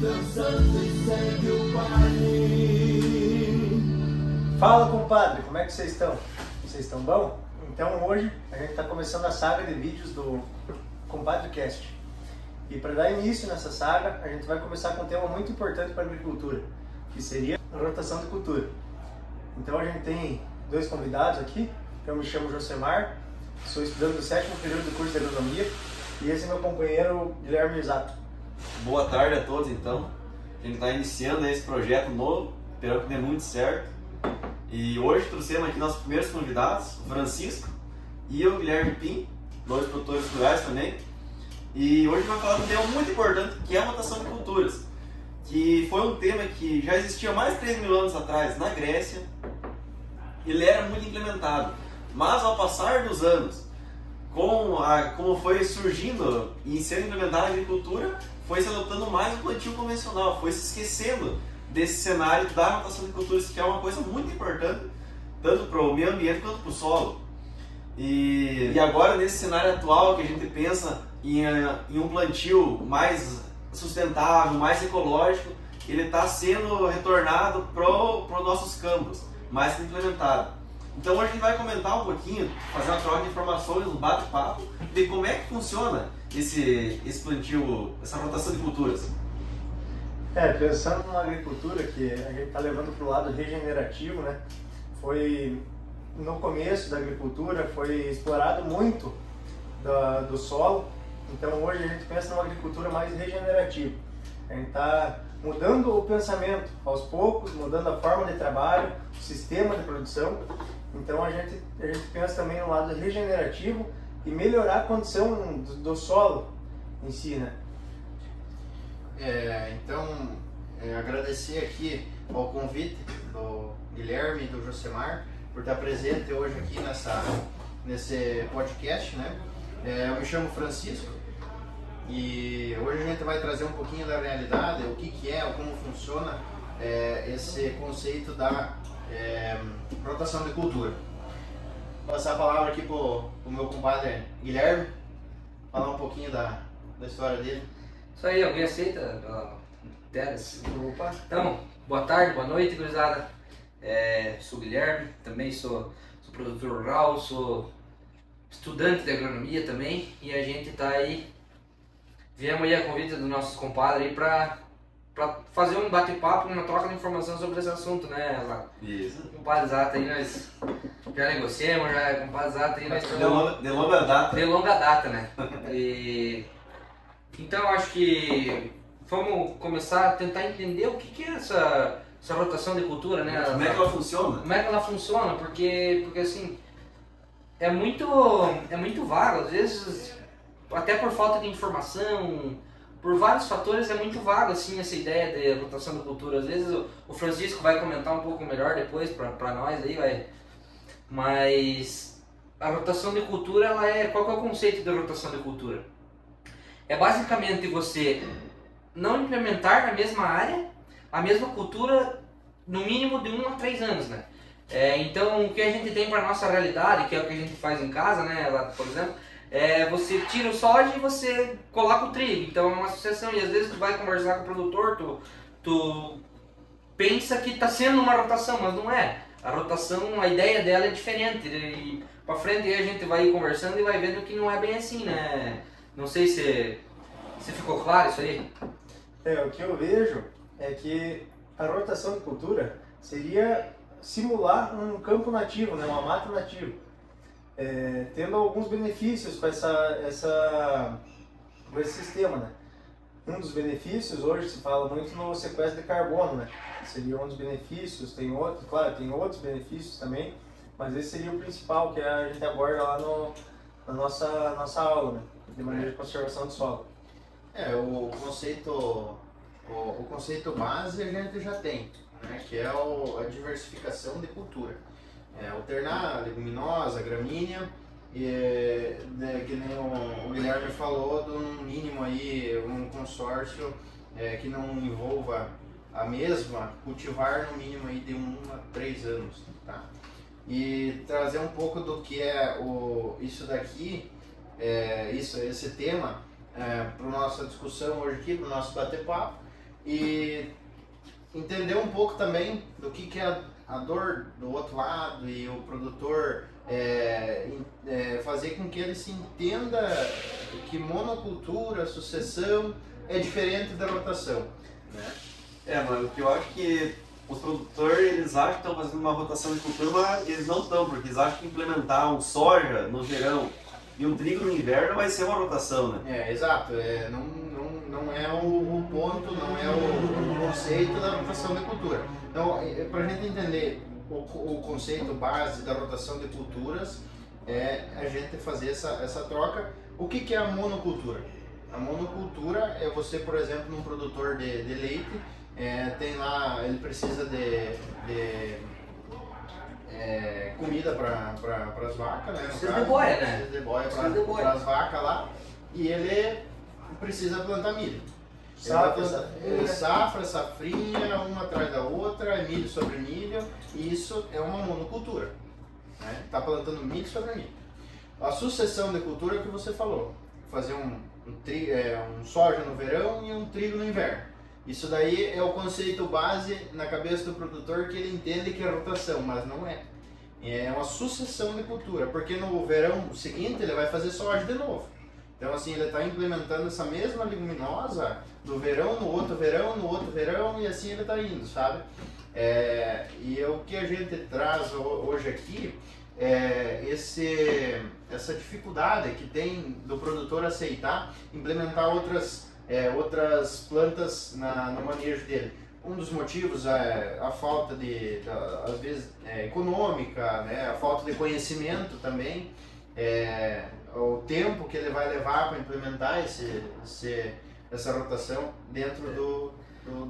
dançando e segue o baile. Fala, compadre, como é que vocês estão? Vocês estão bom? Então hoje a gente está começando a saga de vídeos do CompadreCast. E para dar início nessa saga, a gente vai começar com um tema muito importante para a agricultura, que seria a rotação de cultura. Então a gente tem dois convidados aqui. Eu me chamo Josemar, sou estudante do 7º período do curso de agronomia, e esse é meu companheiro Guilherme Zato. Boa tarde a todos, então. A gente está iniciando esse projeto novo, espero que dê muito certo. E hoje trouxemos aqui nossos primeiros convidados, o Francisco e o Guilherme Pim, dois produtores rurais também. E hoje vamos falar de um tema muito importante, que é a rotação de culturas, que foi um tema que já existia mais de 3 mil anos atrás na Grécia. Ele era muito implementado, mas ao passar dos anos, como foi surgindo e sendo implementada a agricultura, foi se adotando mais o plantio convencional, foi se esquecendo desse cenário da rotação de culturas, que é uma coisa muito importante, tanto para o meio ambiente quanto para o solo. E agora, nesse cenário atual, que a gente pensa em um plantio mais sustentável, mais ecológico, ele está sendo retornado para os nossos campos, mais implementado. Então hoje a gente vai comentar um pouquinho, fazer uma troca de informações, um bate-papo, de como é que funciona esse plantio, essa rotação de culturas. Pensando numa agricultura que a gente está levando para o lado regenerativo, né? Foi no começo da agricultura, foi explorado muito do solo. Então hoje a gente pensa numa agricultura mais regenerativa. A gente está mudando o pensamento aos poucos, mudando a forma de trabalho, o sistema de produção. Então a gente pensa também no lado regenerativo e melhorar a condição do solo em si, né? Agradecer aqui ao convite do Guilherme e do Josemar por estar presente hoje aqui nesse podcast, né? Eu me chamo Francisco e hoje a gente vai trazer um pouquinho da realidade, o que é, como funciona esse conceito da rotação de cultura. Vou passar a palavra aqui para o meu compadre Guilherme, falar um pouquinho da história dele. Isso aí, alguém aceita? Teles? Opa. Então, boa tarde, boa noite, gurizada. Sou o Guilherme, também sou produtor rural, sou estudante de agronomia também, e a gente tá aí, viemos aí a convite dos nossos compadres aí para fazer um bate-papo, uma troca de informação sobre esse assunto, né, Zato? Isso. Compadre Zato aí, nós já negociamos, compadre Zato aí, nós De longa data. De longa data, né? Então eu acho que vamos começar a tentar entender o que é essa rotação de cultura, né? Como é que ela funciona? Como é que ela funciona, porque assim, é muito vago, às vezes até por falta de informação, por vários fatores é muito vago assim essa ideia de rotação de cultura. Às vezes o Francisco vai comentar um pouco melhor depois para nós aí, mas a rotação de cultura, qual que é o conceito de rotação de cultura? É basicamente você não implementar na mesma área a mesma cultura no mínimo de 1 a 3 anos, né? Então o que a gente tem para nossa realidade, que é o que a gente faz em casa, né, lá, por exemplo, você tira o soja e você coloca o trigo. Então é uma associação, e às vezes tu vai conversar com o produtor, tu pensa que está sendo uma rotação, mas não é. A rotação, a ideia dela é diferente, e para frente aí a gente vai conversando e vai vendo que não é bem assim, né? Não sei se ficou claro isso aí. O que eu vejo é que a rotação de cultura seria simular um campo nativo, né, uma mata nativa, tendo alguns benefícios com esse sistema, né? Um dos benefícios, hoje se fala muito no sequestro de carbono, né? Seria um dos benefícios, tem outros benefícios também, mas esse seria o principal que a gente aborda lá na nossa aula, né? De maneira de conservação do solo. O conceito base a gente já tem, né, que é a diversificação de cultura. Alternar leguminosa, gramínea, que nem o Guilherme falou, do mínimo aí, um consórcio que não envolva a mesma, cultivar no mínimo aí de 1 a 3 anos. Tá? E trazer um pouco do que é isso daqui, esse tema, para a nossa discussão hoje aqui, para o nosso bate-papo, e entender um pouco também do que é a dor do outro lado e o produtor fazer com que ele se entenda que monocultura, sucessão é diferente da rotação, né? Mano, o que eu acho que os produtores, eles acham que estão fazendo uma rotação de cultura, mas eles não estão, porque eles acham que implementar um soja no verão e um trigo no inverno vai ser uma rotação, né? Exato, não é o ponto, não é o conceito da rotação de cultura. Então, para a gente entender o conceito base da rotação de culturas, a gente fazer essa troca. O que é a monocultura? A monocultura é você, por exemplo, num produtor de leite, tem lá, ele precisa de comida para as vacas, né? Precisa de boia, né? Precisa de boia para as vacas lá, e ele precisa plantar milho. Ele safra, safrinha, uma atrás da outra, milho sobre milho, e isso é uma monocultura. Está plantando milho sobre milho. A sucessão de cultura é o que você falou, fazer um soja no verão e um trigo no inverno. Isso daí é o conceito base na cabeça do produtor, que ele entende que é rotação, mas não é. É uma sucessão de cultura, porque no verão seguinte ele vai fazer soja de novo. Então assim, ele está implementando essa mesma leguminosa do verão, no outro verão, no outro verão, e assim ele está indo, sabe? E o que a gente traz hoje aqui é essa dificuldade que tem do produtor aceitar implementar outras plantas no manejo dele. Um dos motivos é a falta às vezes, econômica, né? A falta de conhecimento também, o tempo que ele vai levar para implementar essa rotação dentro do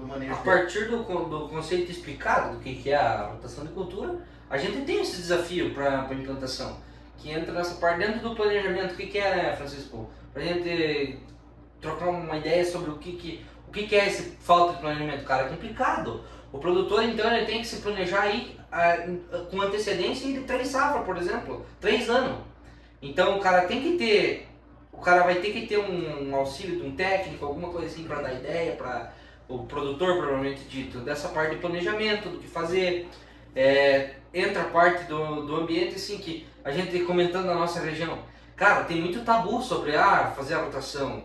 manejo A dele. partir do conceito explicado do que é a rotação de cultura, a gente tem esse desafio para a implantação, que entra nessa parte dentro do planejamento. O que é, né, Francisco? Para a gente trocar uma ideia sobre o que é esse falta de planejamento. Cara, é complicado. O produtor, então, ele tem que se planejar aí com antecedência de 3 safras, por exemplo, 3 anos. Então o cara vai ter que ter um auxílio de um técnico, alguma coisa assim para dar ideia para o produtor, provavelmente dito, dessa parte de planejamento, do que fazer. Entra a parte do ambiente, assim, que a gente comentando na nossa região, cara, tem muito tabu sobre fazer a rotação.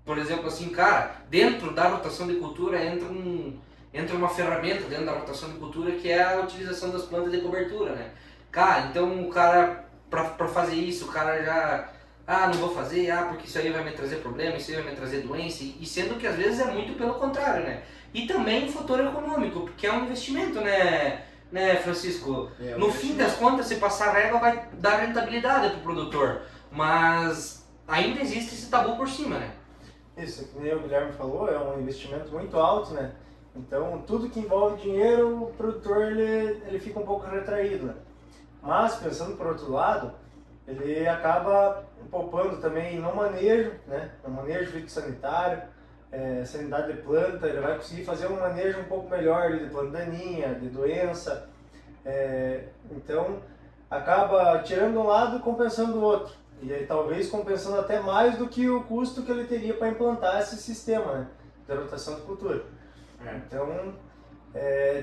Por exemplo, assim, cara, dentro da rotação de cultura entra uma ferramenta dentro da rotação de cultura, que é a utilização das plantas de cobertura, né? Cara, então o cara, pra fazer isso, o cara já... não vou fazer, porque isso aí vai me trazer problema, isso aí vai me trazer doença, e sendo que às vezes é muito pelo contrário, né? E também o fator econômico, porque é um investimento, né Francisco? No fim das contas, se passar a régua, vai dar rentabilidade pro produtor, mas ainda existe esse tabu por cima, né? Isso, que nem o Guilherme falou, é um investimento muito alto, né? Então, tudo que envolve dinheiro, o produtor ele fica um pouco retraído, né? Mas, pensando por outro lado, ele acaba poupando também no manejo, né? No manejo fitossanitário, sanidade de planta, ele vai conseguir fazer um manejo um pouco melhor de planta daninha, de doença. Então, acaba tirando um lado e compensando o outro. E aí, talvez compensando até mais do que o custo que ele teria para implantar esse sistema, né, de rotação de cultura. Então,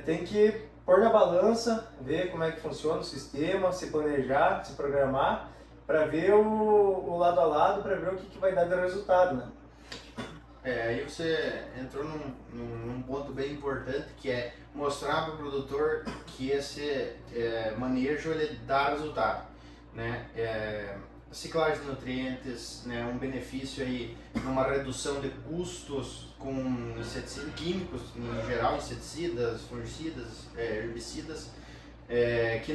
tem que pôr na balança, ver como é que funciona o sistema, se planejar, se programar, para ver o lado a lado, para ver o que vai dar de resultado, né? Aí você entrou num ponto bem importante, que é mostrar para o produtor que esse manejo ele dá resultado, né? Ciclagem de nutrientes, né? Um benefício aí numa redução de custos com inseticidas químicos, em geral inseticidas, fungicidas, herbicidas, que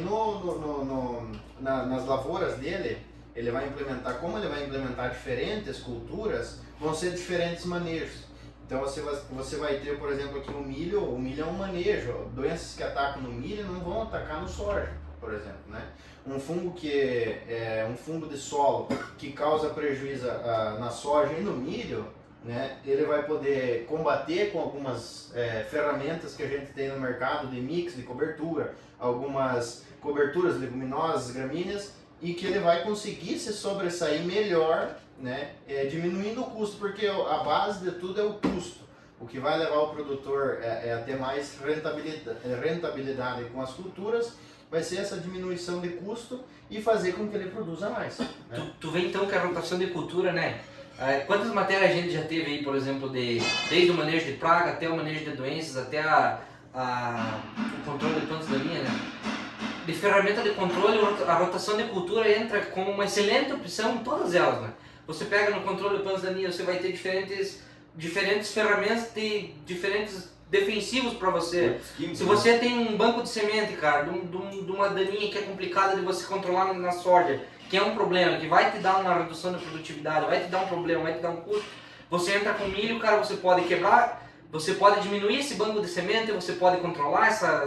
nas lavouras dele ele vai implementar, como ele vai implementar diferentes culturas, vão ser diferentes manejos. Então você vai ter, por exemplo, aqui o milho é um manejo, doenças que atacam no milho não vão atacar no soja, por exemplo, né? Um fungo que é um fungo de solo que causa prejuízo na soja e no milho, né? Ele vai poder combater com algumas ferramentas que a gente tem no mercado de mix, de cobertura, algumas coberturas leguminosas, gramíneas, e que ele vai conseguir se sobressair melhor, né, diminuindo o custo, porque a base de tudo é o custo. O que vai levar o produtor a ter mais rentabilidade com as culturas vai ser essa diminuição de custo e fazer com que ele produza mais. Né? Tu vê então que a rotação de cultura, né? Quantas matérias a gente já teve aí, por exemplo, desde o manejo de praga até o manejo de doenças, até o controle de plantas daninhas, né? De ferramenta de controle, a rotação de cultura entra como uma excelente opção em todas elas, né? Você pega no controle de plantas daninhas, você vai ter diferentes ferramentas de diferentes defensivos para você. Se você tem um banco de semente, cara, de uma daninha que é complicada de você controlar na soja, que é um problema, que vai te dar uma redução de produtividade, vai te dar um problema, vai te dar um custo, você entra com milho, cara, você pode quebrar, você pode diminuir esse banco de semente, você pode controlar essa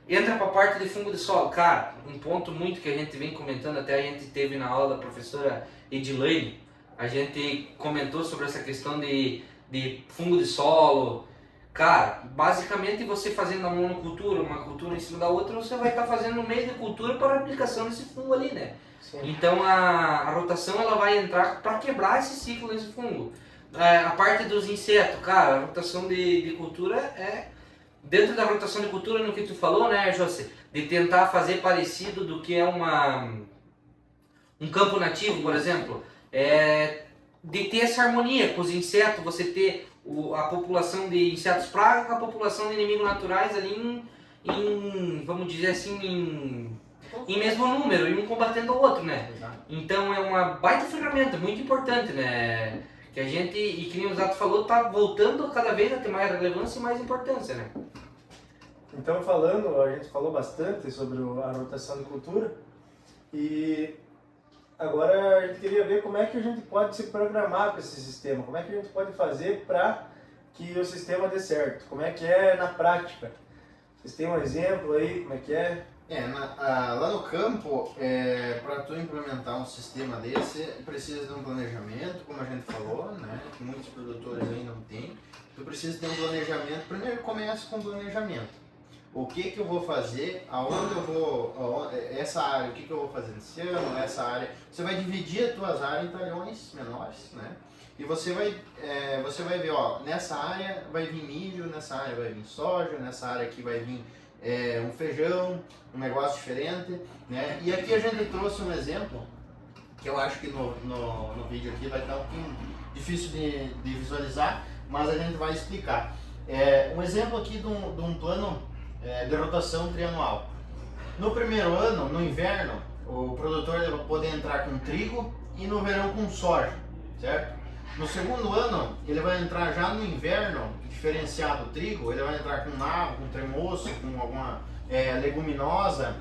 entra para a parte de fungo de solo. Cara, um ponto muito que a gente vem comentando, até a gente teve na aula da professora Edilane, a gente comentou sobre essa questão de fungo de solo. Cara, basicamente você fazendo a monocultura, uma cultura em cima da outra, você vai estar fazendo no meio de cultura para a aplicação desse fungo ali, né? Sim. Então a rotação ela vai entrar para quebrar esse ciclo desse fungo. A parte dos insetos, cara, a rotação de cultura é... Dentro da rotação de cultura, no que tu falou, né, José? De tentar fazer parecido do que é um campo nativo, por exemplo. De ter essa harmonia com os insetos, você ter a população de insetos praga com a população de inimigos naturais ali vamos dizer assim, em mesmo número, e um combatendo o outro, né? Exato. Então é uma baita ferramenta, muito importante, né? Que a gente, e que nem o Zato falou, tá voltando cada vez a ter mais relevância e mais importância, né? Então, a gente falou bastante sobre a rotação de cultura e agora a gente queria ver como é que a gente pode se programar para esse sistema, como é que a gente pode fazer para que o sistema dê certo, como é que é na prática. Vocês têm um exemplo aí, como é que é? Lá no campo, para tu implementar um sistema desse, precisa de um planejamento, como a gente falou, né? Que muitos produtores ainda não têm. Tu precisa ter um planejamento. Primeiro começa com planejamento. O que eu vou fazer, aonde eu vou, essa área, o que eu vou fazer nesse ano, essa área. Você vai dividir as tuas áreas em talhões menores, né? E você vai ver, ó, nessa área vai vir milho, nessa área vai vir soja, nessa área aqui vai vir um feijão, um negócio diferente, né? E aqui a gente trouxe um exemplo, que eu acho que no vídeo aqui vai estar um pouquinho difícil de visualizar, mas a gente vai explicar. Um exemplo aqui de um plano de rotação trianual. No primeiro ano, no inverno, o produtor vai poder entrar com trigo e no verão com soja, certo? No segundo ano, ele vai entrar já no inverno, diferenciado do trigo, ele vai entrar com nabo, com tremoço, com alguma leguminosa,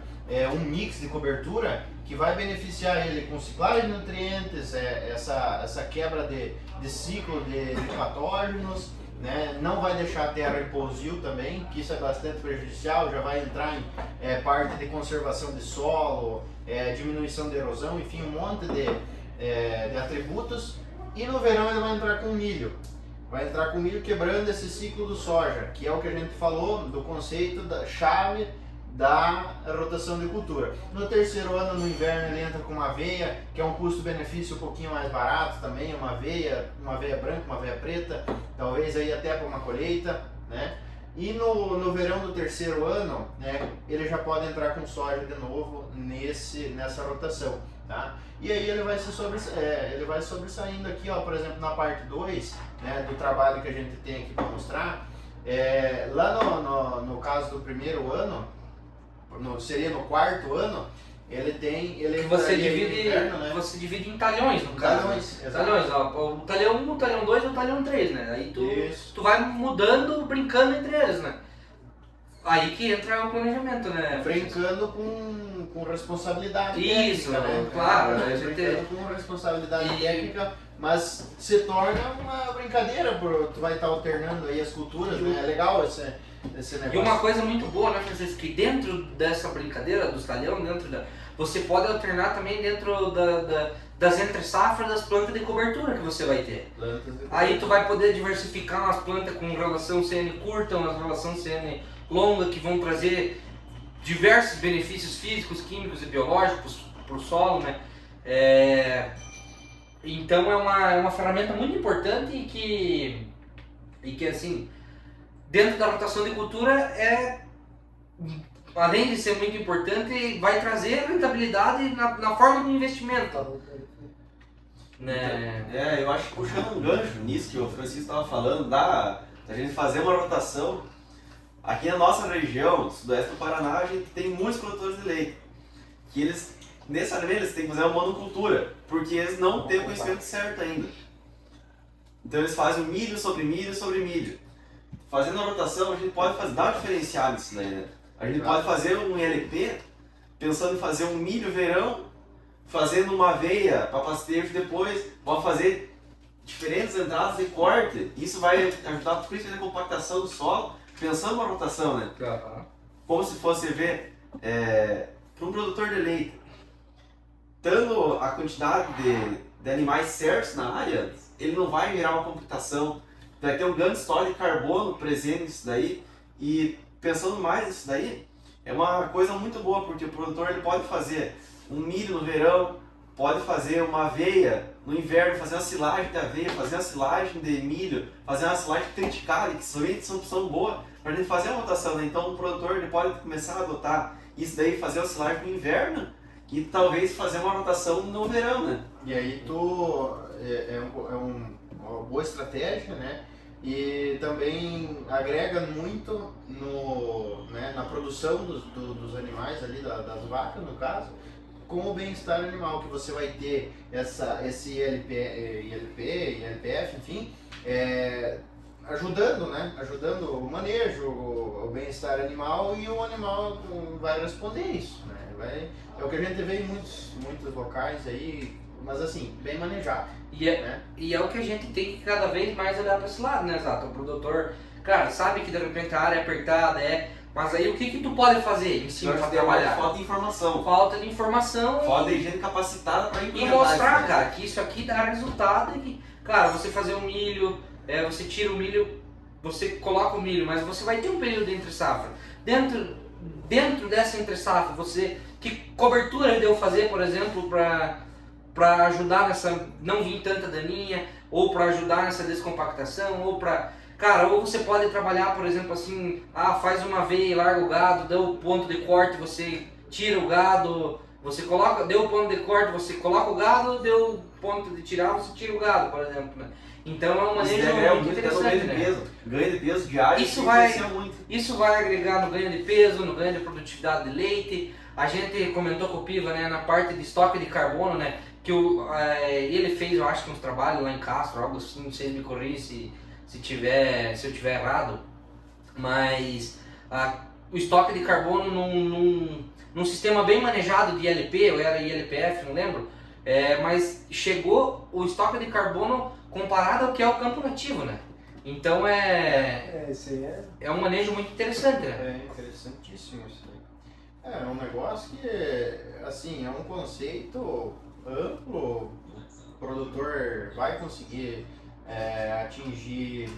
um mix de cobertura que vai beneficiar ele com ciclagem de nutrientes, essa quebra de ciclo de patógenos, né? Não vai deixar a terra repousil também, que isso é bastante prejudicial, já vai entrar em parte de conservação de solo, diminuição de erosão, enfim, um monte de atributos. E no verão ele vai entrar com milho. Vai entrar com milho quebrando esse ciclo do soja, que é o que a gente falou do conceito da chave da rotação de cultura. No terceiro ano, no inverno, ele entra com uma aveia, que é um custo-benefício um pouquinho mais barato também, uma aveia branca, uma aveia preta, talvez aí até para uma colheita, né? E no verão do terceiro ano, né, ele já pode entrar com soja de novo nessa rotação, tá? E aí ele vai sobressaindo aqui, ó, por exemplo, na parte 2, né, do trabalho que a gente tem aqui para mostrar. Lá no caso do primeiro ano, seria no quarto ano, Você divide, inverno, né? você divide em talhões, no caso. Talhões, exato. Talhões, ó, o talhão 1, o talhão 2 e o talhão 3, né? Aí Isso. tu vai mudando, brincando entre eles, né? Aí que entra o planejamento, né? Brincando com responsabilidade Isso, técnica, né? claro. Brincando com responsabilidade técnica, mas se torna uma brincadeira, tu vai estar alternando aí as culturas, né? É legal esse negócio. E uma coisa muito boa, né, Francisco, que dentro dessa brincadeira dos talhão, você pode alternar também dentro das entre-safras das plantas de cobertura que você vai ter. Aí tu vai poder diversificar umas plantas com relação CN curta, umas relação CN longa, que vão trazer diversos benefícios físicos, químicos e biológicos para o solo, né? Então é uma ferramenta muito importante e que assim, dentro da rotação de cultura além de ser muito importante, vai trazer rentabilidade na forma do investimento. Né? Eu acho que puxando um gancho nisso que o Francisco estava falando, da gente fazer uma rotação. Aqui na nossa região, sudoeste do Paraná, a gente tem muitos produtores de leite, que eles, necessariamente, eles têm que fazer uma monocultura, porque eles não têm o conhecimento certo ainda. Então eles fazem milho sobre milho sobre milho. Fazendo a rotação, a gente pode dar um diferencial nisso daí, né? A gente pode fazer um LP, pensando em fazer um milho verão, fazendo uma aveia para pastejo depois, pode fazer diferentes entradas de corte. Isso vai ajudar principalmente na compactação do solo, pensando na rotação, né? Como se fosse ver, para um produtor de leite, dando a quantidade de animais certos na área, ele não vai gerar uma compactação, vai ter um grande estoque de carbono presente nisso daí, e pensando mais nisso daí, é uma coisa muito boa, porque o produtor ele pode fazer um milho no verão, pode fazer uma aveia no inverno, fazer uma silagem de aveia, fazer uma silagem de milho, fazer uma silagem de triticale, que são boas para a gente fazer a rotação, né? Então o produtor ele pode começar a adotar isso daí, fazer a silagem no inverno e talvez fazer uma rotação no verão, né? E aí uma boa estratégia, né? E também agrega muito na produção dos animais ali, das vacas no caso, com o bem-estar animal, que você vai ter esse ILP, ILPF, enfim, ajudando o manejo, o bem-estar animal, e o animal vai responder isso, né? É o que a gente vê em muitos locais aí, mas assim, bem manejado. E é o que a gente tem que cada vez mais olhar para esse lado, né, Exato? O produtor, cara, sabe que de repente a área é apertada, mas aí o que tu pode fazer em cima para trabalhar? Falta de informação. Falta de informação. Falta de gente capacitada para implementar. E mostrar, cara, que isso aqui dá resultado e que, cara, você fazer um milho, você tira o milho, você coloca o milho, mas você vai ter um período entre safra. Dentro dessa entre safra, que cobertura deu fazer, por exemplo, para ajudar nessa não vir tanta daninha, ou para ajudar nessa descompactação, ou você pode trabalhar, por exemplo, assim, faz uma veia e larga o gado, deu o ponto de corte, você tira o gado, deu o ponto de corte, você coloca o gado, deu o ponto de tirar, você tira o gado, por exemplo, né? Então é um manejo muito interessante, né? Ganho de peso diário, isso vai agregar no ganho de peso, no ganho de produtividade de leite. A gente comentou com o Piva, né, na parte de estoque de carbono, né, que ele fez, eu acho que uns trabalhos lá em Castro, algo assim, não sei me corrigir se eu tiver errado, mas o estoque de carbono num sistema bem manejado de ILP, ou era ILPF, não lembro, mas chegou o estoque de carbono comparado ao que é o campo nativo, né? Então é um manejo muito interessante, né? É interessantíssimo isso aí. É um negócio que, assim, é um conceito amplo, o produtor vai conseguir atingir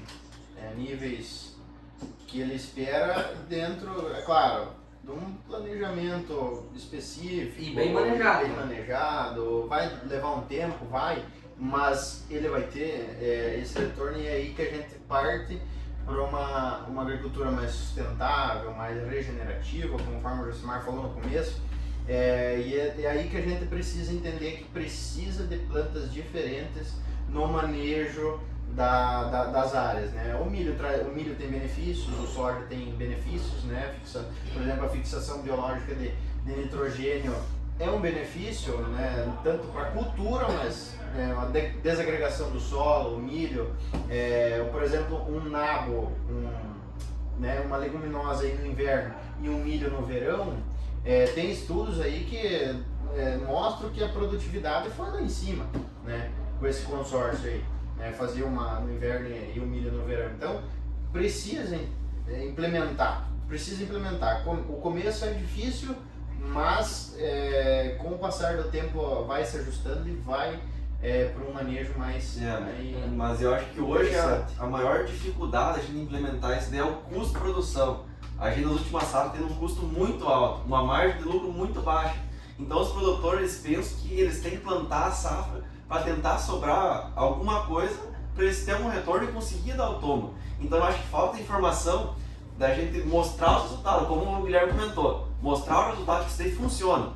níveis que ele espera dentro, é claro, de um planejamento específico. E bem manejado, vai levar um tempo, mas ele vai ter esse retorno, e é aí que a gente parte para uma agricultura mais sustentável, mais regenerativa, conforme o Josemar falou no começo. E é aí que a gente precisa entender que precisa de plantas diferentes no manejo das áreas, né? O milho tem benefícios, o soja tem benefícios, né? Por exemplo, a fixação biológica de nitrogênio é um benefício, né? Tanto para a cultura, mas a desagregação do solo, o milho, por exemplo, um nabo, uma leguminosa aí no inverno e um milho no verão, tem estudos aí que mostram que a produtividade foi lá em cima, né? Com esse consórcio aí, né? Fazer uma no inverno e o milho no verão. Então, precisa implementar. O começo é difícil, mas com o passar do tempo vai se ajustando e vai para um manejo mais... Mas eu acho que hoje a maior dificuldade de implementar isso daí é o custo de produção. A gente nas últimas safras tem um custo muito alto, uma margem de lucro muito baixa. Então os produtores pensam que eles têm que plantar a safra para tentar sobrar alguma coisa para eles terem um retorno e conseguir dar o tomo. Então eu acho que falta informação da gente mostrar os resultados, como o Guilherme comentou, mostrar os resultados que isso daí funciona.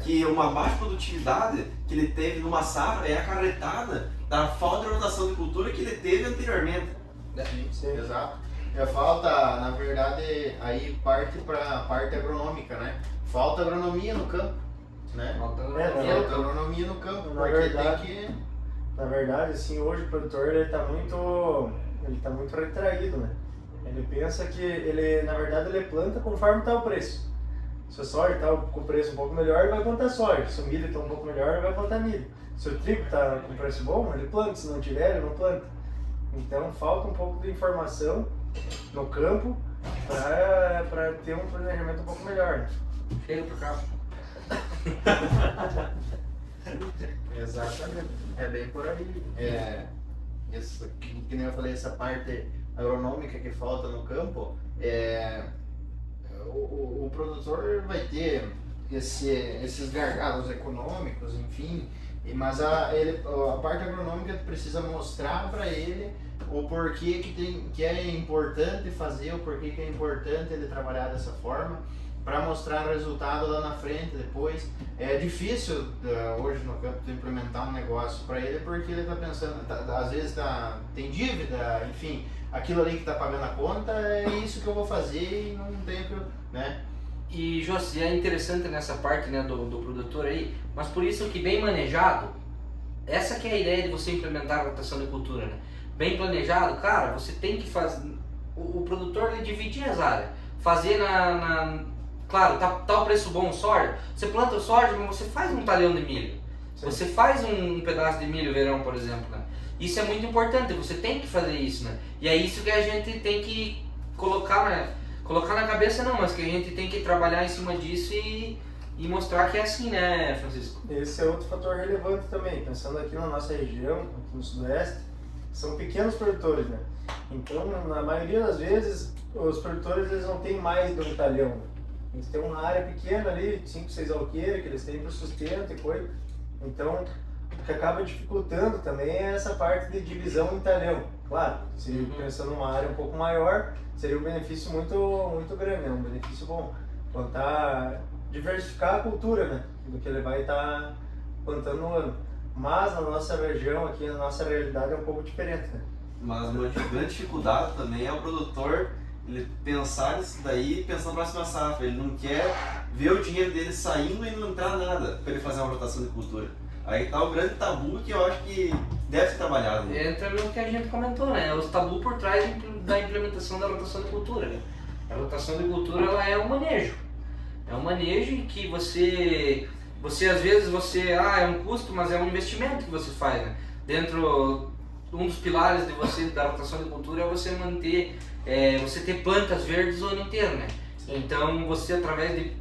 Que uma baixa produtividade que ele teve numa safra é acarretada da falta de rotação de cultura que ele teve anteriormente. Sim, exato. Falta, na verdade, aí parte para a parte agronômica, né? Falta agronomia no campo, né? Falta É, Falta agronomia no campo, Na porque verdade- tem que... Na verdade, assim, hoje o produtor ele tá muito retraído, né? Ele pensa que na verdade, ele planta conforme está o preço. Se o soja está com o preço um pouco melhor, ele vai plantar soja. Se o milho está um pouco melhor, ele vai plantar milho. Se o trigo está com preço bom, ele planta. Se não tiver, ele não planta. Então, falta um pouco de informação no campo para ter um planejamento um pouco melhor, né? Chega pra cá. Exatamente. É bem por aí. Isso, que nem eu falei, essa parte agronômica que falta no campo, o produtor vai ter esses gargalos econômicos, enfim, mas a parte agronômica precisa mostrar para ele o porquê que é importante fazer, o porquê que é importante ele trabalhar dessa forma, para mostrar o resultado lá na frente depois. É difícil hoje no campo de implementar um negócio para ele, porque ele está pensando, às vezes tem dívida, enfim, aquilo ali que está pagando a conta é isso que eu vou fazer e não tem que, né? E José, é interessante nessa parte, né, do produtor aí, mas por isso que bem manejado, essa que é a ideia de você implementar a rotação de cultura, né? Bem planejado, cara, você tem que fazer, o produtor ele dividir as áreas, fazer claro, tá o preço bom o soja, você planta o soja, mas você faz um talhão de milho, Sim. você faz um pedaço de milho verão, por exemplo, né? Isso é muito importante, você tem que fazer isso, né? E é isso que a gente tem que colocar na cabeça não, mas que a gente tem que trabalhar em cima disso e mostrar que é assim, né, Francisco? Esse é outro fator relevante também, pensando aqui na nossa região, aqui no Sudoeste, são pequenos produtores, né? Então, na maioria das vezes, os produtores eles não têm mais de um talhão. Eles têm uma área pequena ali, 5, 6 alqueires, que eles têm para sustento e coisa. Então, o que acaba dificultando também é essa parte de divisão em talhão. Claro, se pensando numa área um pouco maior, seria um benefício muito, muito grande, né? Um benefício bom. Plantar, diversificar a cultura, né? Do que ele vai estar plantando no ano. Mas na nossa região, aqui, na nossa realidade é um pouco diferente, né? Mas uma grande dificuldade também é o produtor ele pensar nisso daí e pensar na próxima safra. Ele não quer ver o dinheiro dele saindo e não entrar nada para ele fazer uma rotação de cultura. Aí tá o grande tabu que eu acho que deve ser trabalhado. Né? Entra no que a gente comentou, né? Os tabus por trás da implementação da rotação de cultura, né? A rotação de cultura ela é um manejo. É um manejo em que você às vezes é um custo, mas é um investimento que você faz, né? Dentro, um dos pilares de da rotação de cultura é você manter, você ter plantas verdes o ano inteiro, né? Então você através de,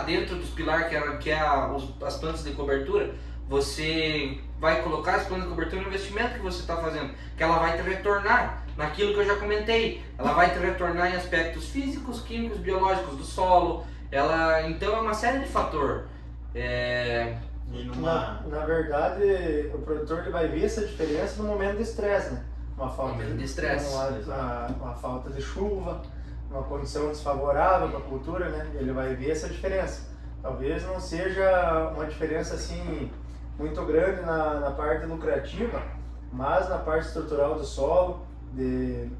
dentro dos pilares que é as plantas de cobertura, você vai colocar as plantas de cobertura no investimento que você está fazendo, que ela vai te retornar naquilo que eu já comentei, ela vai te retornar em aspectos físicos, químicos, biológicos do solo, então é uma série de fatores. Na verdade, o produtor ele vai ver essa diferença no momento de estresse, né? Uma falta de estresse. Uma falta de chuva, uma condição desfavorável para a cultura, né? Ele vai ver essa diferença. Talvez não seja uma diferença assim muito grande na parte lucrativa, mas na parte estrutural do solo, de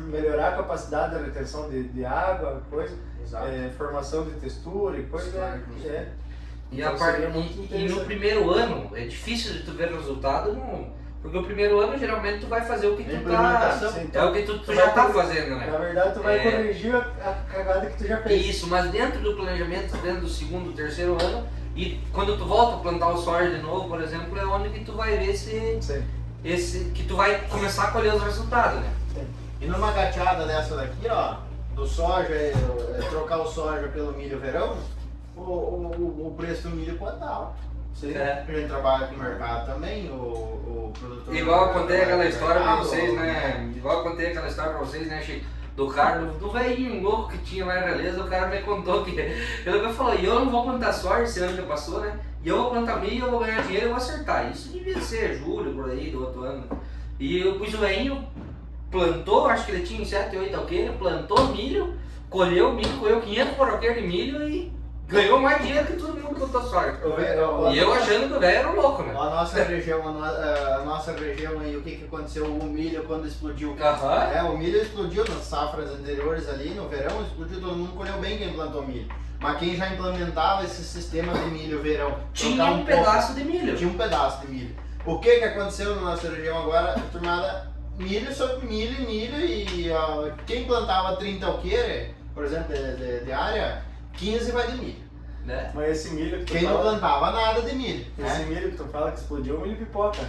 melhorar a capacidade da retenção de água, coisa, formação de textura e coisa. E, Então, seria muito e no interessante. primeiro ano é difícil de tu ver resultado, porque o primeiro ano geralmente tu vai fazer o que tu implementação. é o que tu já tá fazendo, né? Na verdade, tu vai corrigir a cagada que tu já fez. Isso, mas dentro do planejamento, dentro do segundo, terceiro ano, e quando tu volta a plantar o soja de novo, por exemplo, é onde que tu vai ver que tu vai começar a colher os resultados, né? Sim. E numa gateada dessa daqui, ó, do soja, trocar o soja pelo milho verão, o preço do milho pode dar alto. Sim. A gente trabalha com o mercado também, o produtor... Igual eu contei aquela trabalha com história pra mercado, vocês, né? Igual eu contei aquela história pra vocês, né, Chico? do cara, do velhinho louco que tinha lá em Realeza, o cara me contou que ele falou, e eu não vou plantar soja esse ano que passou, né? E eu vou plantar milho, eu vou ganhar dinheiro, eu vou acertar. Isso devia ser julho, por aí, do outro ano. E o velhinho plantou, acho que ele tinha 7, 8 alqueires, plantou milho, colheu milho, colheu 500 por alqueire de milho e ganhou mais dinheiro que todo mundo que plantou soja. E eu achando que o velho era um louco, né? A nossa região aí, o que aconteceu? O milho quando explodiu. Aham. O milho explodiu nas safras anteriores ali, no verão explodiu, todo mundo colheu bem quem plantou milho. Mas quem já implementava esse sistema de milho verão, Tinha um pedaço de milho. Tinha um pedaço de milho. O que aconteceu na nossa região agora? Turmada, milho sobre milho e milho, e quem plantava 30 alqueires, por exemplo, de área, 15 vai de milho. Né? Mas esse milho que tu Quem não fala, plantava nada de milho. esse milho que tu fala que explodiu é o milho pipoca.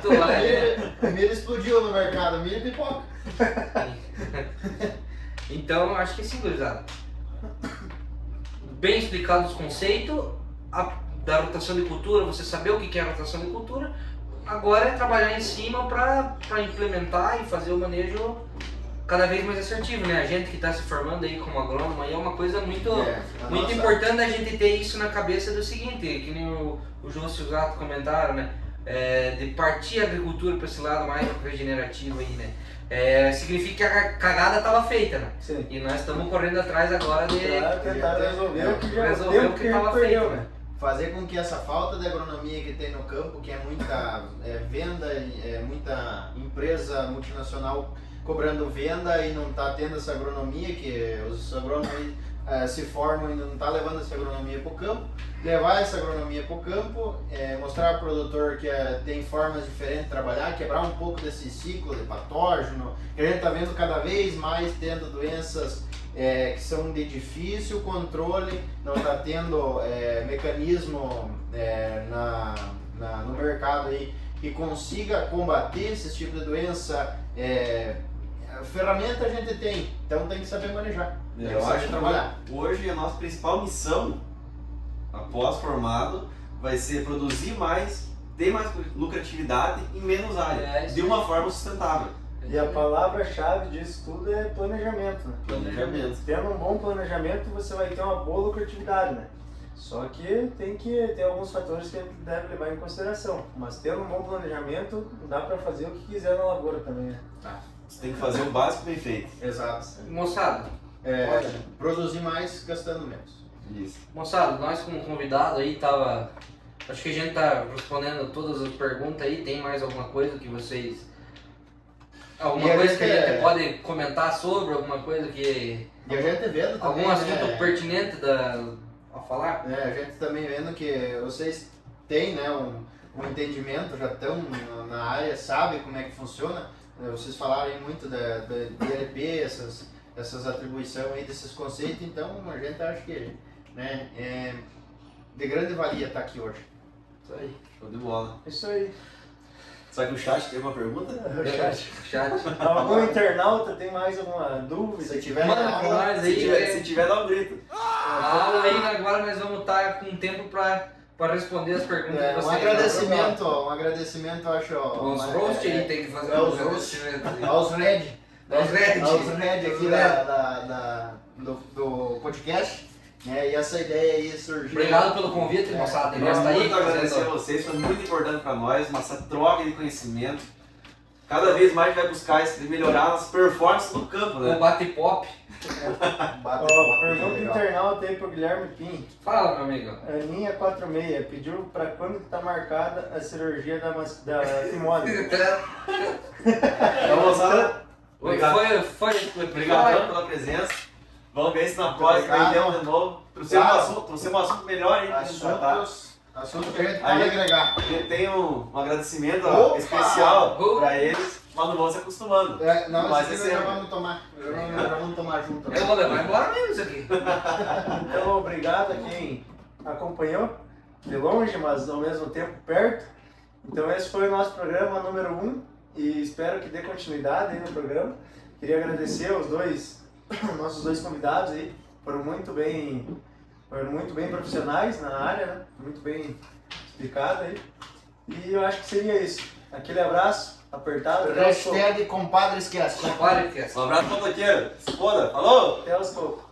Tu vai. O milho explodiu no mercado, milho e pipoca. Então, acho que sim, gurizada. Bem explicado os conceitos da rotação de cultura, você saber o que é a rotação de cultura. Agora é trabalhar em cima para implementar e fazer o manejo cada vez mais assertivo, né? A gente que está se formando aí como agrônomo aí é uma coisa muito importante a gente ter isso na cabeça do seguinte, que nem o Júcio e o Gato comentaram, né? De partir a agricultura para esse lado mais regenerativo aí, né? Significa que a cagada estava feita, né? Sim. E nós estamos correndo atrás agora de Pra tentar resolver o que já resolver o que estava feito, perdeu, né? Fazer com que essa falta de agronomia que tem no campo, que é muita venda, muita empresa multinacional cobrando venda e não está tendo essa agronomia, que os agrônomos se formam e não está levando essa agronomia para o campo, levar essa agronomia para o campo, mostrar ao produtor que tem formas diferentes de trabalhar, quebrar um pouco desse ciclo de patógeno, que a gente está vendo cada vez mais tendo doenças que são de difícil controle, não está tendo mecanismo no mercado aí que consiga combater esse tipo de doença. Ferramenta a gente tem, então tem que saber manejar. Eu acho que hoje a nossa principal missão, após formado, vai ser produzir mais, ter mais lucratividade em menos área, de uma forma sustentável. E a palavra-chave disso tudo é planejamento, né? Planejamento. Tendo um bom planejamento, você vai ter uma boa lucratividade, né? Só que tem que ter alguns fatores que a gente deve levar em consideração. Mas tendo um bom planejamento, dá para fazer o que quiser na lavoura também, né? Você tem que fazer o básico bem feito. Exato. Moçada, Produzir mais gastando menos. Isso. moçada, nós como convidado aí tava... Acho que a gente tá respondendo todas as perguntas aí, tem mais alguma coisa que vocês... Alguma coisa que a gente pode comentar sobre, alguma coisa que... E a gente vendo também, algum assunto pertinente a falar? A gente também vendo que vocês têm, né, um entendimento, já estão na área, sabem como é que funciona. Vocês falaram aí muito da DLP, essas atribuições aí desses conceitos, então a gente acha que, né, de grande valia estar aqui hoje. Isso aí. Show de bola. Isso aí. Só que o chat tem uma pergunta? O Chat. Algum internauta tem mais alguma dúvida? Se tiver Manda na pra aula, nós Se aí. tiver, dá um grito. Aí agora nós vamos estar com tempo para responder as perguntas de um vocês. agradecimento, eu acho. Os roast aí tem que fazer os um roast. agradecimento. Aos Red. Aos Red. Aos Red aqui do podcast. E essa ideia aí surgiu. Obrigado pelo convite, moçada. Nós tá aí Muito agradecer a fazendo... vocês, foi muito importante para nós, nossa troca de conhecimento. Cada vez mais a gente vai buscar isso, de melhorar as performances no campo, né? O bate-pop. Pergunta internauta aí pro Guilherme Pim. Fala, meu amigo. Aninha 46 pediu pra quando que tá marcada a cirurgia da fimose. Então, moçada, obrigadão pela presença. Vamos ver se na próxima aí de novo. Trouxemos um assunto melhor ainda. Assunto que a gente pode agregar. A gente tem um agradecimento especial para eles, mas não vão se acostumando. Mas esse já vamos tomar. Já vamos tomar junto. Eu vou levar embora mesmo isso aqui. Então, obrigado a quem acompanhou, de longe, mas ao mesmo tempo perto. Então, esse foi o nosso programa número 1 e espero que dê continuidade aí no programa. Queria agradecer aos nossos dois convidados aí, foram muito bem profissionais na área, né? Muito bem explicado aí. E eu acho que seria isso. Aquele abraço Apertado, até os cocos. Hashtag compadre esquece. Compadre que é. Um abraço pra toqueiro. Se foda. Falou! Até os cocos.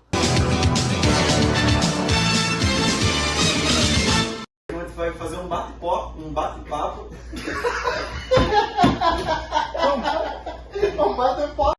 A gente vai fazer um bate-papo. Compadre